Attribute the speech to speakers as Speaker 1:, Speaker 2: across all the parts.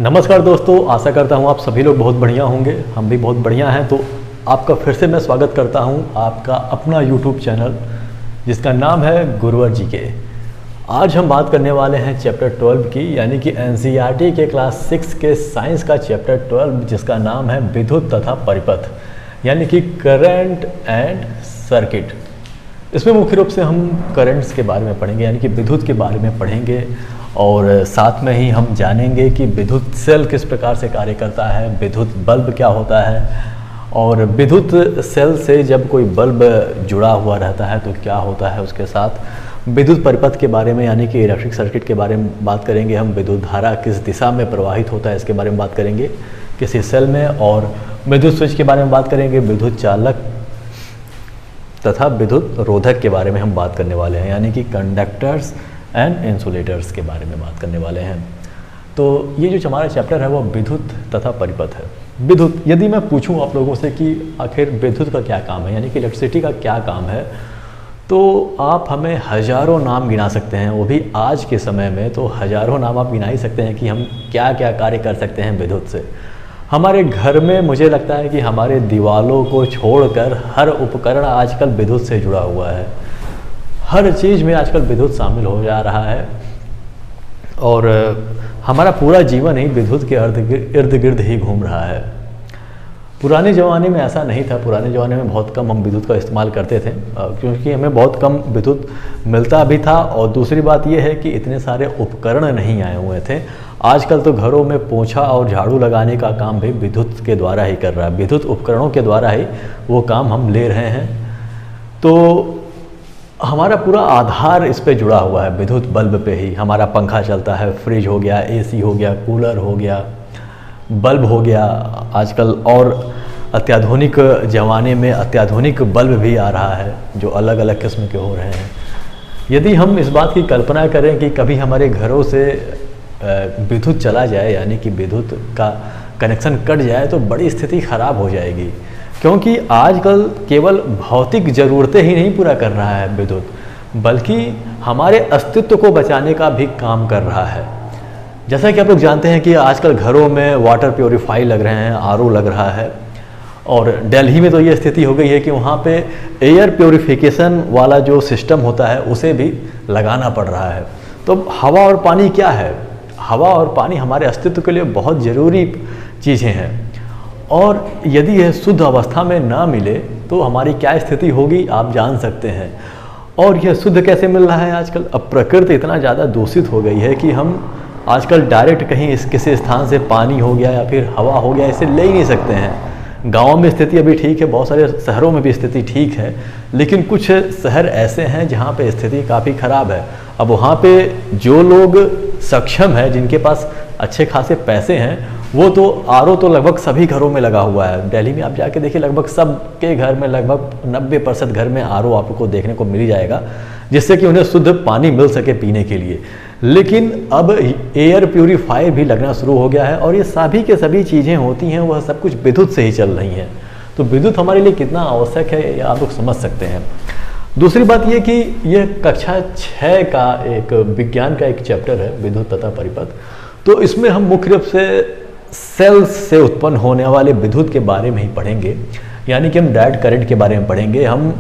Speaker 1: नमस्कार दोस्तों, आशा करता हूँ आप सभी लोग बहुत बढ़िया होंगे। हम भी बहुत बढ़िया हैं। तो आपका फिर से मैं स्वागत करता हूँ आपका अपना YouTube चैनल जिसका नाम है गुरुवर जी के। आज हम बात करने वाले हैं चैप्टर 12 की, यानी कि NCERT के क्लास 6 के साइंस का चैप्टर 12 जिसका नाम है विद्युत तथा परिपथ, यानी कि करंट एंड सर्किट। इसमें मुख्य रूप से हम करंट्स के बारे में पढ़ेंगे, यानी कि विद्युत के बारे में पढ़ेंगे, और साथ में ही हम जानेंगे कि विद्युत सेल किस प्रकार से कार्य करता है, विद्युत बल्ब क्या होता है, और विद्युत सेल से जब कोई बल्ब जुड़ा हुआ रहता है तो क्या होता है। उसके साथ विद्युत परिपथ के बारे में, यानी कि इलेक्ट्रिक सर्किट के बारे में बात करेंगे। हम विद्युत धारा किस दिशा में प्रवाहित होता है इसके बारे में बात करेंगे किसी सेल में, और विद्युत स्विच के बारे में बात करेंगे। विद्युत चालक तथा विद्युत रोधक के बारे में हम बात करने वाले हैं, यानी कि कंडक्टर्स एंड इंसुलेटर्स के बारे में बात करने वाले हैं। तो ये जो हमारा चैप्टर है वो विद्युत तथा परिपथ है। विद्युत, यदि मैं पूछूं आप लोगों से कि आखिर विद्युत का क्या काम है, यानी कि इलेक्ट्रिसिटी का क्या काम है, तो आप हमें हज़ारों नाम गिना सकते हैं। वो भी आज के समय में तो हज़ारों नाम आप गिना ही सकते हैं कि हम क्या क्या कार्य कर सकते हैं विद्युत से। हमारे घर में मुझे लगता है कि हमारे दीवारों को छोड़कर हर उपकरण आजकल विद्युत से जुड़ा हुआ है। हर चीज़ में आजकल विद्युत शामिल हो जा रहा है, और हमारा पूरा जीवन ही विद्युत के इर्द गिर्द ही घूम रहा है। पुराने ज़माने में ऐसा नहीं था। पुराने ज़माने में बहुत कम हम विद्युत का इस्तेमाल करते थे, क्योंकि हमें बहुत कम विद्युत मिलता भी था, और दूसरी बात यह है कि इतने सारे उपकरण नहीं आए हुए थे। आजकल तो घरों में पोंछा और झाड़ू लगाने का काम भी विद्युत के द्वारा ही कर रहा है, विद्युत उपकरणों के द्वारा ही वो काम हम ले रहे हैं। तो हमारा पूरा आधार इस पे जुड़ा हुआ है, विद्युत बल्ब पे ही। हमारा पंखा चलता है, फ्रिज हो गया, AC हो गया, कूलर हो गया, बल्ब हो गया आजकल, और अत्याधुनिक ज़माने में अत्याधुनिक बल्ब भी आ रहा है जो अलग अलग किस्म के हो रहे हैं। यदि हम इस बात की कल्पना करें कि कभी हमारे घरों से विद्युत चला जाए, यानी कि विद्युत का कनेक्शन कट जाए, तो बड़ी स्थिति ख़राब हो जाएगी, क्योंकि आजकल केवल भौतिक ज़रूरतें ही नहीं पूरा कर रहा है विद्युत, बल्कि हमारे अस्तित्व को बचाने का भी काम कर रहा है। जैसा कि आप लोग जानते हैं कि आजकल घरों में वाटर प्योरीफाई लग रहे हैं, RO लग रहा है, और दिल्ली में तो ये स्थिति हो गई है कि वहाँ पे एयर प्योरीफिकेशन वाला जो सिस्टम होता है उसे भी लगाना पड़ रहा है। तो हवा और पानी क्या है? हवा और पानी हमारे अस्तित्व के लिए बहुत ज़रूरी चीज़ें हैं, और यदि यह शुद्ध अवस्था में ना मिले तो हमारी क्या स्थिति होगी आप जान सकते हैं। और यह शुद्ध कैसे मिल रहा है आजकल? अब प्रकृति इतना ज़्यादा दूषित हो गई है कि हम आजकल डायरेक्ट कहीं किसी स्थान से पानी हो गया या फिर हवा हो गया इसे ले ही नहीं सकते हैं। गाँव में स्थिति अभी ठीक है, बहुत सारे शहरों में भी स्थिति ठीक है, लेकिन कुछ शहर ऐसे हैं जहाँ पे स्थिति काफ़ी ख़राब है। अब वहाँ पे जो लोग सक्षम हैं, जिनके पास अच्छे खासे पैसे हैं, वो तो RO तो लगभग सभी घरों में लगा हुआ है। दिल्ली में आप जाके देखिए, लगभग सबके घर में, लगभग 90% घर में RO आपको देखने को मिल जाएगा, जिससे कि उन्हें शुद्ध पानी मिल सके पीने के लिए। लेकिन अब एयर प्यूरीफायर भी लगना शुरू हो गया है, और ये सभी के सभी चीज़ें होती हैं वह सब कुछ विद्युत से ही चल रही हैं। तो विद्युत हमारे लिए कितना आवश्यक है ये आप लोग समझ सकते हैं। दूसरी बात ये कि यह कक्षा 6 का एक विज्ञान का एक चैप्टर है, विद्युत तथा परिपथ। तो इसमें हम मुख्य रूप से सेल्स से उत्पन्न होने वाले विद्युत के बारे में ही पढ़ेंगे, यानी कि हम डायरेक्ट करंट के बारे में पढ़ेंगे। हम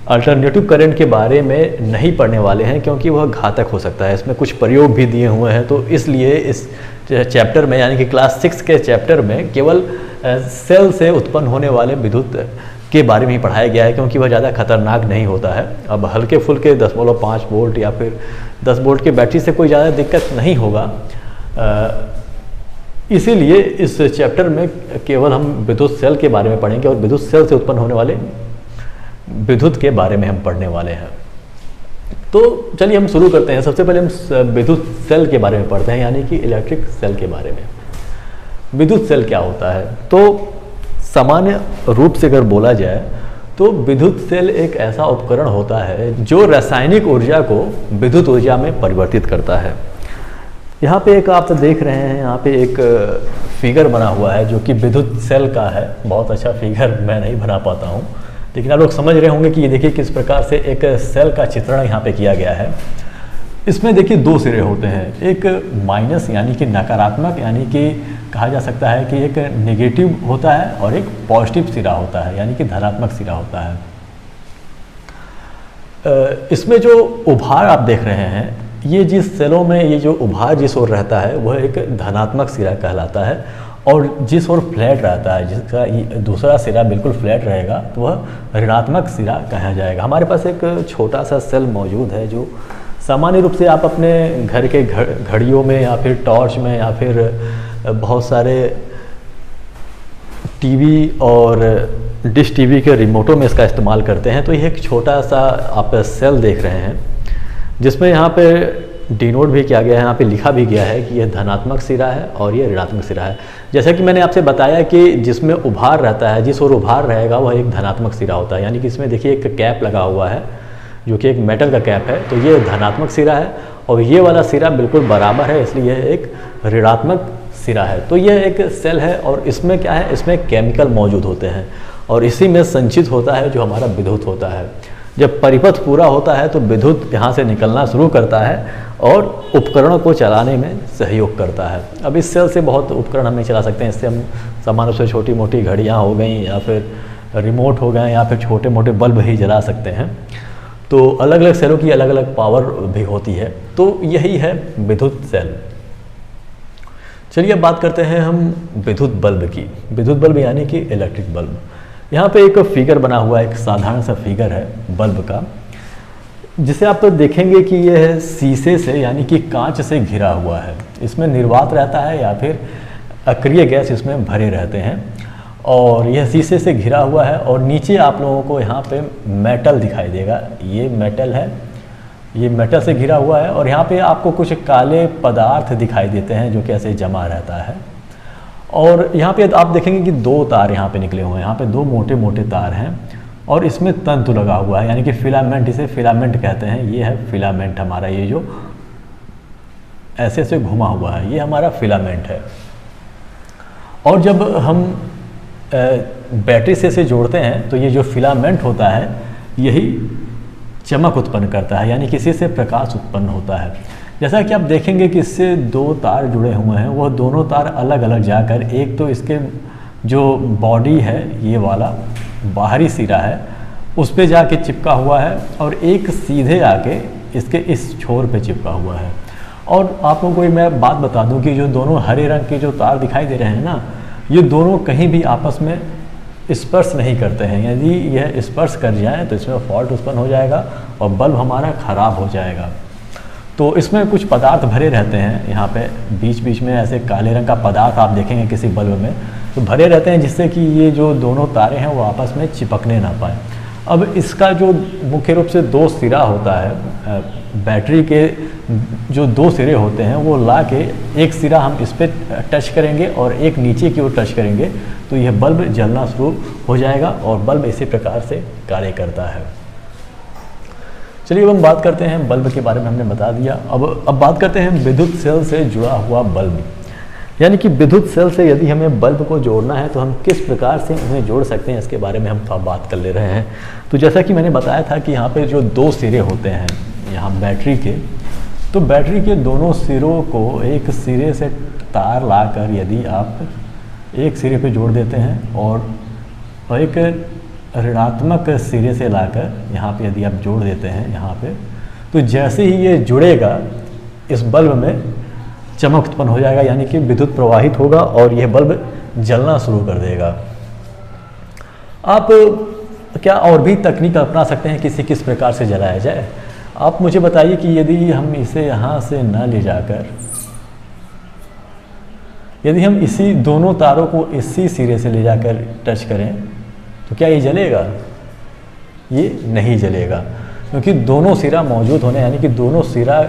Speaker 1: अल्टरनेटिव करंट के बारे में नहीं पढ़ने वाले हैं, क्योंकि वह घातक हो सकता है। इसमें कुछ प्रयोग भी दिए हुए हैं, तो इसलिए इस चैप्टर में, यानी कि क्लास 6 के चैप्टर में केवल सेल से उत्पन्न होने वाले विद्युत के बारे में ही पढ़ाया गया है, क्योंकि वह ज़्यादा खतरनाक नहीं होता है। अब हल्के फुल्के 10.5 वोल्ट या फिर 10 वोल्ट की बैटरी से कोई ज़्यादा दिक्कत नहीं होगा। इसीलिए इस चैप्टर में केवल हम विद्युत सेल के बारे में पढ़ेंगे, और विद्युत सेल से उत्पन्न होने वाले विद्युत के बारे में हम पढ़ने वाले हैं। तो चलिए हम शुरू करते हैं। सबसे पहले हम विद्युत सेल के बारे में पढ़ते हैं, यानी कि इलेक्ट्रिक सेल के बारे में। विद्युत सेल क्या होता है? तो सामान्य रूप से अगर बोला जाए तो विद्युत सेल एक ऐसा उपकरण होता है जो रासायनिक ऊर्जा को विद्युत ऊर्जा में परिवर्तित करता है। यहाँ पे एक आप देख रहे हैं, यहाँ पे एक फिगर बना हुआ है जो कि विद्युत सेल का है। बहुत अच्छा फिगर मैं नहीं बना पाता हूँ, लेकिन आप लोग समझ रहे होंगे कि ये देखिए किस प्रकार से एक सेल का चित्रण यहाँ पे किया गया है। इसमें देखिए दो सिरे होते हैं, एक माइनस यानी कि नकारात्मक, यानी कि कहा जा सकता है कि एक नेगेटिव होता है, और एक पॉजिटिव सिरा होता है यानी कि धनात्मक सिरा होता है। इसमें जो उभार आप देख रहे हैं, ये जिस सेलों में ये जो उभार जिस ओर रहता है वह एक धनात्मक सिरा कहलाता है, और जिस ओर फ्लैट रहता है, जिसका दूसरा सिरा बिल्कुल फ्लैट रहेगा, तो वह ऋणात्मक सिरा कहा जाएगा। हमारे पास एक छोटा सा सेल मौजूद है जो सामान्य रूप से आप अपने घर के घड़ियों में या फिर टॉर्च में या फिर बहुत सारे टीवी और डिश टीवी के रिमोटों में इसका इस्तेमाल करते हैं। तो यह एक छोटा सा आप सेल देख रहे हैं जिसमें यहाँ पे डिनोट भी किया गया है, यहाँ पे लिखा भी गया है कि यह धनात्मक सिरा है और यह ऋणात्मक सिरा है। जैसा कि मैंने आपसे बताया कि जिसमें उभार रहता है, जिस ओर उभार रहेगा वह एक धनात्मक सिरा होता है। यानी कि इसमें देखिए एक कैप लगा हुआ है जो कि एक मेटल का कैप है, तो ये धनात्मक सिरा है, और ये वाला सिरा बिल्कुल बराबर है, इसलिए यह एक ऋणात्मक सिरा है। तो यह एक सेल है, और इसमें क्या है, इसमें केमिकल मौजूद होते हैं, और इसी में संचित होता है जो हमारा विद्युत होता है। जब परिपथ पूरा होता है तो विद्युत यहाँ से निकलना शुरू करता है और उपकरणों को चलाने में सहयोग करता है। अब इस सेल से बहुत उपकरण हम नहीं चला सकते हैं, इससे हम सामान्य रूप से छोटी मोटी घड़ियाँ हो गई या फिर रिमोट हो गए या फिर छोटे मोटे बल्ब ही जला सकते हैं। तो अलग अलग सेलों की अलग अलग पावर भी होती है। तो यही है विद्युत सेल। चलिए अब बात करते हैं हम विद्युत बल्ब की। विद्युत बल्ब यानी कि इलेक्ट्रिक बल्ब। यहाँ पे एक फिगर बना हुआ है, एक साधारण सा फिगर है बल्ब का, जिसे आप तो देखेंगे कि यह शीशे से यानी कि कांच से घिरा हुआ है। इसमें निर्वात रहता है या फिर अक्रिय गैस इसमें भरे रहते हैं, और यह शीशे से घिरा हुआ है। और नीचे आप लोगों को यहाँ पे मेटल दिखाई देगा, ये मेटल है, ये मेटल से घिरा हुआ है, और यहाँ पे आपको कुछ काले पदार्थ दिखाई देते हैं जो कि ऐसे जमा रहता है। और यहाँ पे आप देखेंगे कि दो तार यहाँ पे निकले हुए हैं, यहाँ पे दो मोटे मोटे तार हैं, और इसमें तंतु लगा हुआ है यानी कि फिलामेंट, इसे फिलामेंट कहते हैं। ये है फिलामेंट हमारा, ये जो ऐसे से घुमा हुआ है ये हमारा फिलामेंट है। और जब हम बैटरी से इसे जोड़ते हैं तो ये जो फिलामेंट होता है यही चमक उत्पन्न करता है, यानी किसी से प्रकाश उत्पन्न होता है। जैसा कि आप देखेंगे कि इससे दो तार जुड़े हुए हैं, वह दोनों तार अलग अलग जाकर, एक तो इसके जो बॉडी है ये वाला बाहरी सिरा है उस पे जाके चिपका हुआ है, और एक सीधे आके इसके इस छोर पे चिपका हुआ है। और आप लोगों को मैं बात बता दूं कि जो दोनों हरे रंग के जो तार दिखाई दे रहे हैं ना, ये दोनों कहीं भी आपस में स्पर्श नहीं करते हैं। यदि यह स्पर्श कर जाए तो इसमें फॉल्ट उत्पन्न हो जाएगा और बल्ब हमारा ख़राब हो जाएगा। तो इसमें कुछ पदार्थ भरे रहते हैं, यहाँ पे बीच बीच में ऐसे काले रंग का पदार्थ आप देखेंगे किसी बल्ब में, तो भरे रहते हैं जिससे कि ये जो दोनों तारे हैं वो आपस में चिपकने ना पाए। अब इसका जो मुख्य रूप से दो सिरा होता है, बैटरी के जो दो सिरे होते हैं वो ला के एक सिरा हम इस पर टच करेंगे और एक नीचे की ओर टच करेंगे, तो यह बल्ब जलना शुरू हो जाएगा और बल्ब इसी प्रकार से कार्य करता है। चलिए अब हम बात करते हैं बल्ब के बारे में, हमने बता दिया। अब बात करते हैं विद्युत सेल से जुड़ा हुआ बल्ब, यानी कि विद्युत सेल से यदि हमें बल्ब को जोड़ना है तो हम किस प्रकार से उन्हें जोड़ सकते हैं, इसके बारे में हम थोड़ा बात कर ले रहे हैं। तो जैसा कि मैंने बताया था कि यहाँ पे जो दो सिरे होते हैं यहाँ बैटरी के, तो बैटरी के दोनों सिरों को एक सिरे से तार लाकर यदि आप एक सिरे पे जोड़ देते हैं और एक ऋणात्मक सिरे से लाकर यहाँ पे यदि आप जोड़ देते हैं यहाँ पे, तो जैसे ही ये जुड़ेगा इस बल्ब में चमक उत्पन्न हो जाएगा, यानी कि विद्युत प्रवाहित होगा और यह बल्ब जलना शुरू कर देगा। आप क्या और भी तकनीक अपना सकते हैं किसी किस प्रकार से जलाया जाए? आप मुझे बताइए कि यदि हम इसे यहाँ से न ले जाकर, यदि हम इसी दोनों तारों को इसी सिरे से ले जाकर टच करें तो क्या ये जलेगा? ये नहीं जलेगा, क्योंकि दोनों सिरा मौजूद होने, यानी कि दोनों सिरा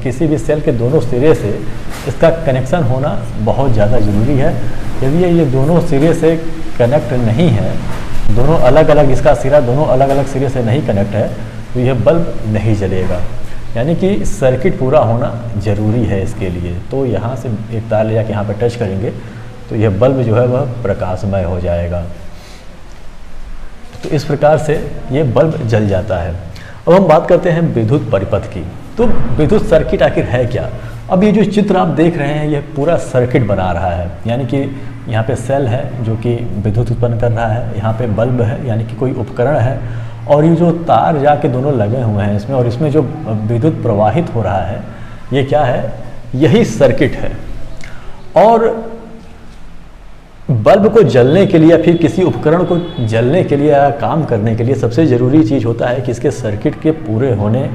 Speaker 1: किसी भी सेल के दोनों सिरे से इसका कनेक्शन होना बहुत ज़्यादा ज़रूरी है। यदि ये दोनों सिरे से कनेक्ट नहीं है, दोनों अलग अलग, इसका सिरा दोनों अलग अलग सिरे से नहीं कनेक्ट है, तो यह बल्ब नहीं जलेगा। यानी कि सर्किट पूरा होना ज़रूरी है इसके लिए। तो यहाँ से एक तार ले जाके यहाँ पर टच करेंगे तो यह बल्ब जो है वह प्रकाशमय हो जाएगा। तो इस प्रकार से ये बल्ब जल जाता है। अब हम बात करते हैं विद्युत परिपथ की। तो विद्युत सर्किट आखिर है क्या? अब ये जो चित्र आप देख रहे हैं, ये पूरा सर्किट बना रहा है, यानी कि यहाँ पे सेल है जो कि विद्युत उत्पन्न कर रहा है, यहाँ पे बल्ब है यानी कि कोई उपकरण है, और ये जो तार जाके दोनों लगे हुए हैं इसमें, और इसमें जो विद्युत प्रवाहित हो रहा है, ये क्या है? यही सर्किट है। और बल्ब को जलने के लिए या फिर किसी उपकरण को जलने के लिए या काम करने के लिए सबसे ज़रूरी चीज़ होता है कि इसके सर्किट के पूरे होने,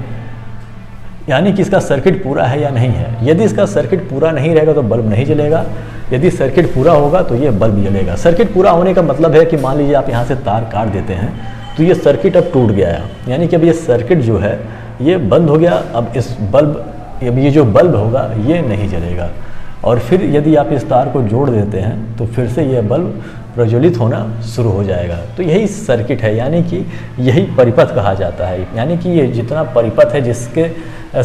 Speaker 1: यानी कि इसका सर्किट पूरा है या नहीं है। यदि इसका सर्किट पूरा नहीं रहेगा तो बल्ब नहीं जलेगा, यदि सर्किट पूरा होगा तो ये बल्ब जलेगा। सर्किट पूरा होने का मतलब है कि मान लीजिए आप यहाँ से तार काट देते हैं तो ये सर्किट अब टूट गया है, यानी कि अब ये सर्किट जो है ये बंद हो गया। अब इस बल्ब, अब ये जो बल्ब होगा ये नहीं जलेगा। और फिर यदि आप इस तार को जोड़ देते हैं तो फिर से ये बल्ब प्रज्वलित होना शुरू हो जाएगा। तो यही सर्किट है, यानी कि यही परिपथ कहा जाता है। यानी कि ये जितना परिपथ है जिसके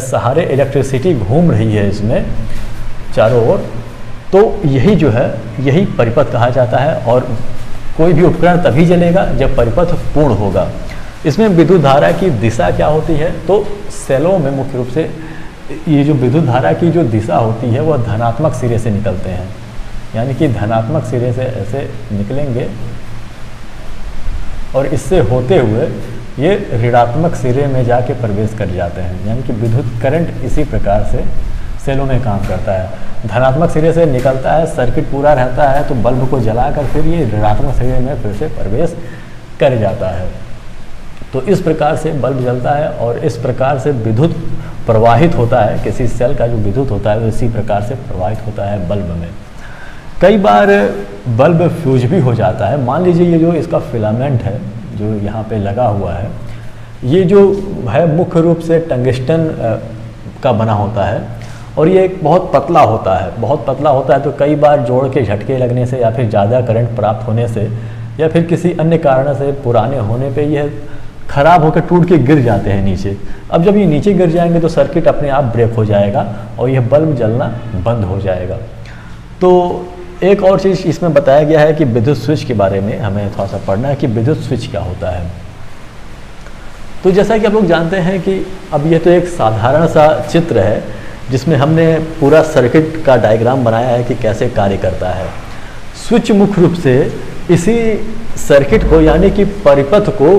Speaker 1: सहारे इलेक्ट्रिसिटी घूम रही है इसमें चारों ओर, तो यही जो है यही परिपथ कहा जाता है। और कोई भी उपकरण तभी जलेगा जब परिपथ पूर्ण होगा। इसमें विद्युत धारा की दिशा क्या होती है? तो सेलों में मुख्य रूप से ये जो विद्युत धारा की जो दिशा होती है वह धनात्मक सिरे से निकलते हैं, यानी कि धनात्मक सिरे से ऐसे निकलेंगे और इससे होते हुए ये ऋणात्मक सिरे में जाके प्रवेश कर जाते हैं। यानी कि विद्युत करंट इसी प्रकार से सेलों में काम करता है। धनात्मक सिरे से निकलता है, सर्किट पूरा रहता है, तो बल्ब को जलाकर फिर ये ऋणात्मक सिरे में फिर से प्रवेश कर जाता है। तो इस प्रकार से बल्ब जलता है और इस प्रकार से विद्युत प्रवाहित होता है। किसी सेल का जो विद्युत होता है वो इसी प्रकार से प्रवाहित होता है बल्ब में। कई बार बल्ब फ्यूज भी हो जाता है। मान लीजिए ये जो इसका फिलामेंट है जो यहाँ पे लगा हुआ है, ये जो है मुख्य रूप से टंगस्टन का बना होता है और ये एक बहुत पतला होता है, बहुत पतला होता है। तो कई बार जोड़ के झटके लगने से या फिर ज़्यादा करंट प्राप्त होने से या फिर किसी अन्य कारण से पुराने होने पे यह खराब होकर टूट के गिर जाते हैं नीचे। अब जब ये नीचे गिर जाएंगे तो सर्किट अपने आप ब्रेक हो जाएगा और यह बल्ब जलना बंद हो जाएगा। तो एक और चीज़ इसमें बताया गया है कि विद्युत स्विच के बारे में हमें थोड़ा सा पढ़ना है कि विद्युत स्विच क्या होता है। तो जैसा कि आप लोग जानते हैं कि अब ये तो एक साधारण सा चित्र है जिसमें हमने पूरा सर्किट का डायग्राम बनाया है कि कैसे कार्य करता है। स्विच मुख्य रूप से इसी सर्किट को यानी कि परिपथ को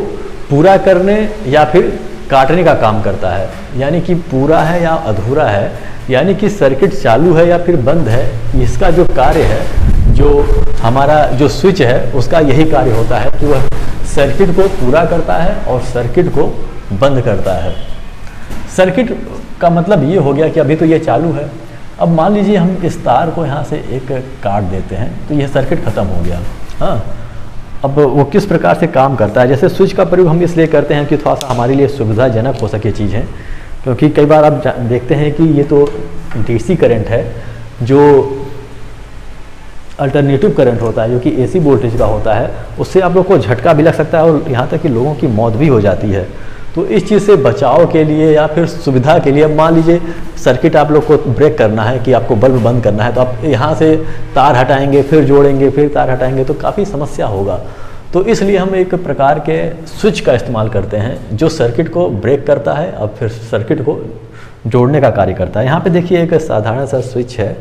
Speaker 1: पूरा करने या फिर काटने का काम करता है। यानी कि पूरा है या अधूरा है, यानी कि सर्किट चालू है या फिर बंद है, इसका जो कार्य है, जो हमारा जो स्विच है उसका यही कार्य होता है कि वह सर्किट को पूरा करता है और सर्किट को बंद करता है। सर्किट का मतलब ये हो गया कि अभी तो ये चालू है। अब मान लीजिए हम इस तार को यहाँ से एक काट देते हैं तो यह सर्किट खत्म हो गया। हाँ, अब वो किस प्रकार से काम करता है। जैसे स्विच का प्रयोग हम इसलिए करते हैं कि थोड़ा सा हमारे लिए सुविधाजनक हो सके चीज़ें, क्योंकि कई बार आप देखते हैं कि ये तो डीसी करंट है जो अल्टरनेटिव करंट होता है, जो कि एसी वोल्टेज का होता है, उससे आप लोग को झटका भी लग सकता है और यहाँ तक कि लोगों की मौत भी हो जाती है। तो इस चीज़ से बचाव के लिए या फिर सुविधा के लिए, मान लीजिए सर्किट आप लोग को ब्रेक करना है कि आपको बल्ब बंद करना है, तो आप यहाँ से तार हटाएंगे, फिर जोड़ेंगे, फिर तार हटाएंगे, तो काफ़ी समस्या होगा। तो इसलिए हम एक प्रकार के स्विच का इस्तेमाल करते हैं जो सर्किट को ब्रेक करता है और फिर सर्किट को जोड़ने का कार्य करता है। यहाँ पे देखिए एक साधारण सा स्विच है।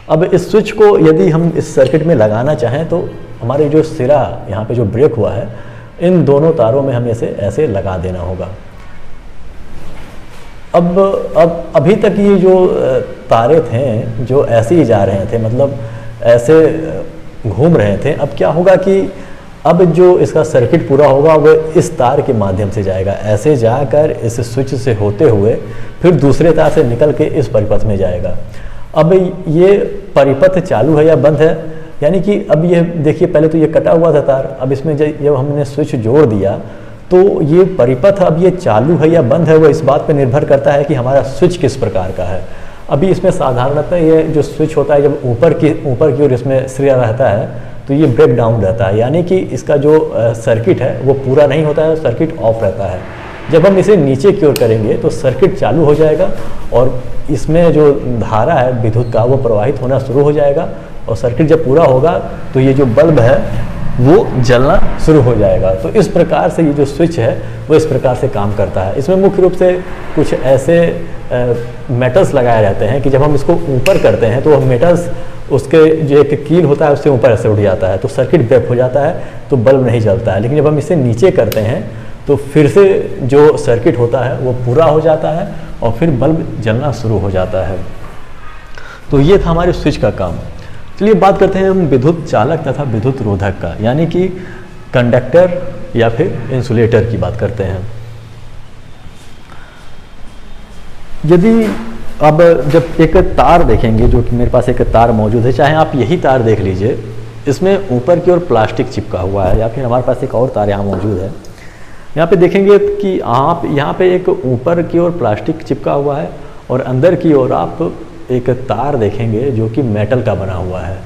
Speaker 1: अब इस स्विच को यदि हम इस सर्किट में लगाना चाहें तो हमारे जो सिरा यहाँ पे जो ब्रेक हुआ है, इन दोनों तारों में हमें इसे ऐसे लगा देना होगा। अब अभी तक ये जो तारे थे जो ऐसे ही जा रहे थे, मतलब ऐसे घूम रहे थे। अब क्या होगा कि अब जो इसका सर्किट पूरा होगा वो इस तार के माध्यम से जाएगा, ऐसे जाकर इस स्विच से होते हुए फिर दूसरे तार से निकल के इस परिपथ में जाएगा। अब ये परिपथ चालू है या बंद है, यानी कि अब ये देखिए पहले तो ये कटा हुआ था तार, अब इसमें जब हमने स्विच जोड़ दिया तो ये परिपथ अब ये चालू है या बंद है, वो इस बात पर निर्भर करता है कि हमारा स्विच किस प्रकार का है। अभी इसमें साधारणतः ये जो स्विच होता है जब ऊपर की ओर इसमें सिरा रहता है तो ये ब्रेक डाउन रहता है, यानी कि इसका जो सर्किट है वो पूरा नहीं होता है, सर्किट ऑफ रहता है। जब हम इसे नीचे की ओर करेंगे तो सर्किट चालू हो जाएगा और इसमें जो धारा है विद्युत का वो प्रवाहित होना शुरू हो जाएगा और सर्किट जब पूरा होगा तो ये जो बल्ब है वो जलना शुरू हो जाएगा। तो इस प्रकार से ये जो स्विच है वो इस प्रकार से काम करता है। इसमें मुख्य रूप से कुछ ऐसे मेटल्स लगाए जाते हैं कि जब हम इसको ऊपर करते हैं तो वह मेटल्स उसके जो एक कील होता है उससे ऊपर ऐसे उठ जाता है, तो सर्किट ब्रेक हो जाता है, तो बल्ब नहीं जलता है। लेकिन जब हम इसे नीचे करते हैं तो फिर से जो सर्किट होता है वो पूरा हो जाता है और फिर बल्ब जलना शुरू हो जाता है। तो ये था हमारे स्विच का काम। चलिए बात करते हैं हम विद्युत चालक तथा विद्युत रोधक का, यानी कि कंडक्टर या फिर इंसुलेटर की बात करते हैं। यदि अब जब एक तार देखेंगे, जो कि मेरे पास एक तार मौजूद है, चाहे आप यही तार देख लीजिए, इसमें ऊपर की ओर प्लास्टिक चिपका हुआ है, या फिर हमारे पास एक और तार यहाँ मौजूद है। यहाँ पे देखेंगे कि आप यहाँ पे एक ऊपर की ओर प्लास्टिक चिपका हुआ है और अंदर की ओर आप एक तार देखेंगे जो कि मेटल का बना हुआ है।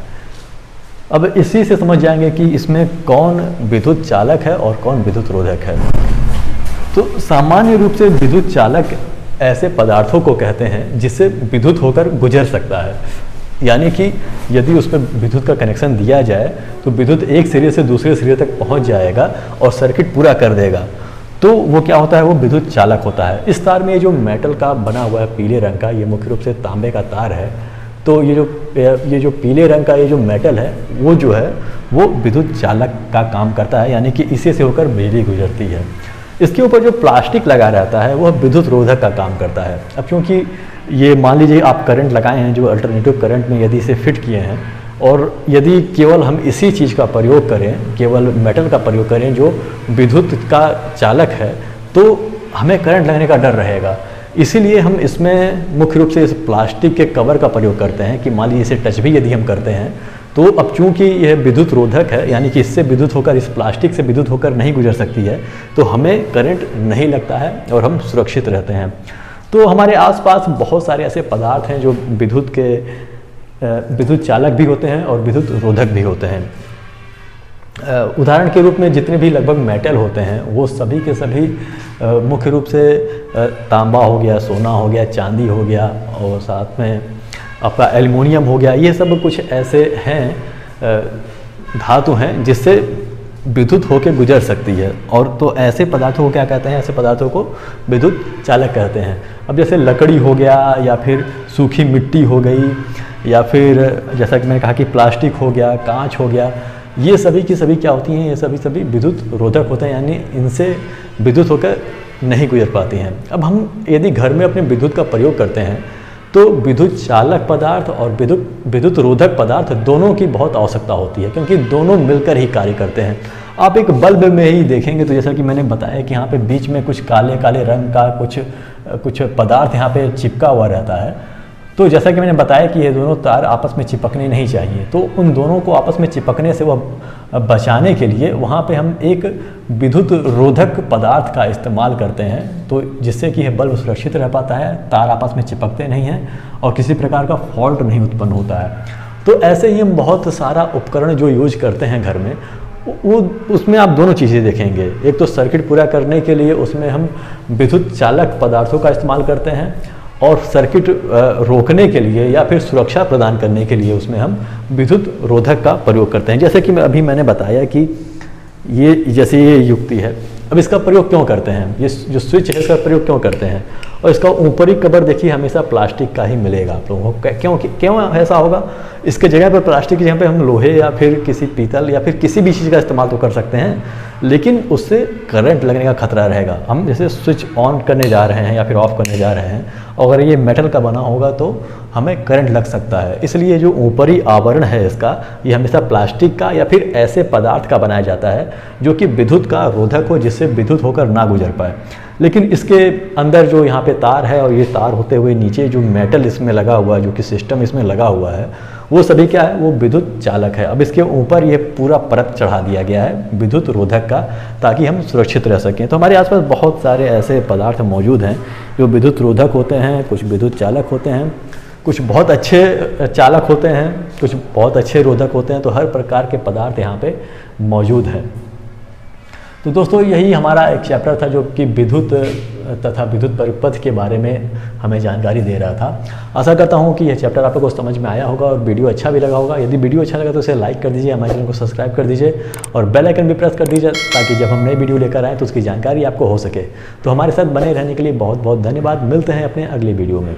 Speaker 1: अब इसी से समझ जाएंगे कि इसमें कौन विद्युत चालक है और कौन विद्युत रोधक है। तो सामान्य रूप से विद्युत चालक ऐसे पदार्थों को कहते हैं जिससे विद्युत होकर गुजर सकता है, यानी कि यदि उस पर विद्युत का कनेक्शन दिया जाए तो विद्युत एक सिरे से दूसरे सिरे तक पहुंच जाएगा और सर्किट पूरा कर देगा, तो वो क्या होता है, वो विद्युत चालक होता है। इस तार में ये जो मेटल का बना हुआ है पीले रंग का, ये मुख्य रूप से तांबे का तार है। तो ये जो पीले रंग का ये जो मेटल है वो जो है वो विद्युत चालक का काम करता है, यानी कि इसी से होकर बिजली गुजरती है। इसके ऊपर जो प्लास्टिक लगा रहता है वह विद्युत रोधक का काम करता है। अब क्योंकि ये मान लीजिए आप करंट लगाए हैं, जो अल्टरनेटिव करंट में यदि इसे फिट किए हैं, और यदि केवल हम इसी चीज़ का प्रयोग करें, केवल मेटल का प्रयोग करें जो विद्युत का चालक है, तो हमें करंट लगने का डर रहेगा। इसीलिए हम इसमें मुख्य रूप से इस प्लास्टिक के कवर का प्रयोग करते हैं कि मान लीजिए इसे टच भी यदि हम करते हैं तो अब चूंकि यह विद्युत रोधक है, यानी कि इससे विद्युत होकर, इस प्लास्टिक से विद्युत होकर नहीं गुजर सकती है, तो हमें करंट नहीं लगता है और हम सुरक्षित रहते हैं। तो हमारे आसपास बहुत सारे ऐसे पदार्थ हैं जो विद्युत चालक भी होते हैं और विद्युत रोधक भी होते हैं। उदाहरण के रूप में जितने भी लगभग मेटल होते हैं वो सभी के सभी मुख्य रूप से तांबा हो गया, सोना हो गया, चांदी हो गया और साथ में आपका एल्युमिनियम हो गया, ये सब कुछ ऐसे हैं धातु हैं जिससे विद्युत होकर गुजर सकती है। और तो ऐसे पदार्थों को क्या कहते हैं, ऐसे पदार्थों को विद्युत चालक कहते हैं। अब जैसे लकड़ी हो गया या फिर सूखी मिट्टी हो गई या फिर जैसा कि मैंने कहा कि प्लास्टिक हो गया, कांच हो गया, ये सभी की सभी क्या होती हैं, ये सभी विद्युत रोधक होते हैं, यानी इनसे विद्युत होकर नहीं गुजर पाती हैं। अब हम यदि घर में अपने विद्युत का प्रयोग करते हैं तो विद्युत चालक पदार्थ और विद्युत रोधक पदार्थ दोनों की बहुत आवश्यकता होती है, क्योंकि दोनों मिलकर ही कार्य करते हैं। आप एक बल्ब में ही देखेंगे तो जैसा कि मैंने बताया कि यहाँ पे बीच में कुछ काले काले रंग का कुछ पदार्थ यहाँ पे चिपका हुआ रहता है। तो जैसा कि मैंने बताया कि ये दोनों तार आपस में चिपकने नहीं चाहिए, तो उन दोनों को आपस में चिपकने से वह बचाने के लिए वहाँ पे हम एक विद्युत रोधक पदार्थ का इस्तेमाल करते हैं, तो जिससे कि यह बल्ब सुरक्षित रह पाता है, तार आपस में चिपकते नहीं हैं और किसी प्रकार का फॉल्ट नहीं उत्पन्न होता है। तो ऐसे ही हम बहुत सारा उपकरण जो यूज करते हैं घर में, वो उसमें आप दोनों चीज़ें देखेंगे। एक तो सर्किट पूरा करने के लिए उसमें हम विद्युत चालक पदार्थों का इस्तेमाल करते हैं, और सर्किट रोकने के लिए या फिर सुरक्षा प्रदान करने के लिए उसमें हम विद्युत रोधक का प्रयोग करते हैं। जैसे कि अभी मैंने बताया कि ये जैसे ये युक्ति है, अब इसका प्रयोग क्यों करते हैं, ये जो स्विच है इसका प्रयोग क्यों करते हैं, और इसका ऊपरी कवर देखिए हमेशा प्लास्टिक का ही मिलेगा आप लोगों को। क्यों ऐसा होगा, इसके जगह पर प्लास्टिक की जगह पे हम लोहे या फिर किसी पीतल या फिर किसी भी चीज़ का इस्तेमाल तो कर सकते हैं, लेकिन उससे करंट लगने का खतरा रहेगा। हम जैसे स्विच ऑन करने जा रहे हैं या फिर ऑफ करने जा रहे हैं, अगर ये मेटल का बना होगा तो हमें करंट लग सकता है। इसलिए जो ऊपरी आवरण है इसका, ये हमेशा प्लास्टिक का या फिर ऐसे पदार्थ का बनाया जाता है जो कि विद्युत का रोधक हो, जिससे विद्युत होकर ना गुजर पाए। लेकिन इसके अंदर जो यहाँ पे तार है और ये तार होते हुए नीचे जो मेटल इसमें लगा हुआ है, जो कि सिस्टम इसमें लगा हुआ है, वो सभी क्या है, वो विद्युत चालक है। अब इसके ऊपर ये पूरा परत चढ़ा दिया गया है विद्युत रोधक का, ताकि हम सुरक्षित रह सकें। तो हमारे आसपास बहुत सारे ऐसे पदार्थ मौजूद हैं जो विद्युत रोधक होते हैं, कुछ विद्युत चालक होते हैं, कुछ बहुत अच्छे चालक होते हैं, कुछ बहुत अच्छे रोधक होते हैं। तो हर प्रकार के पदार्थ यहाँ पे मौजूद हैं। तो दोस्तों यही हमारा एक चैप्टर था जो कि विद्युत तथा विद्युत परिपथ के बारे में हमें जानकारी दे रहा था। आशा करता हूँ कि यह चैप्टर आप लोगों को समझ में आया होगा और वीडियो अच्छा भी लगा होगा। यदि वीडियो अच्छा लगा तो इसे लाइक कर दीजिए, हमारे चैनल को सब्सक्राइब कर दीजिए और बेल आइकन भी प्रेस कर दीजिए ताकि जब हम नई वीडियो लेकर आएँ तो उसकी जानकारी आपको हो सके। तो हमारे साथ बने रहने के लिए बहुत बहुत धन्यवाद। मिलते हैं अपने अगली वीडियो में।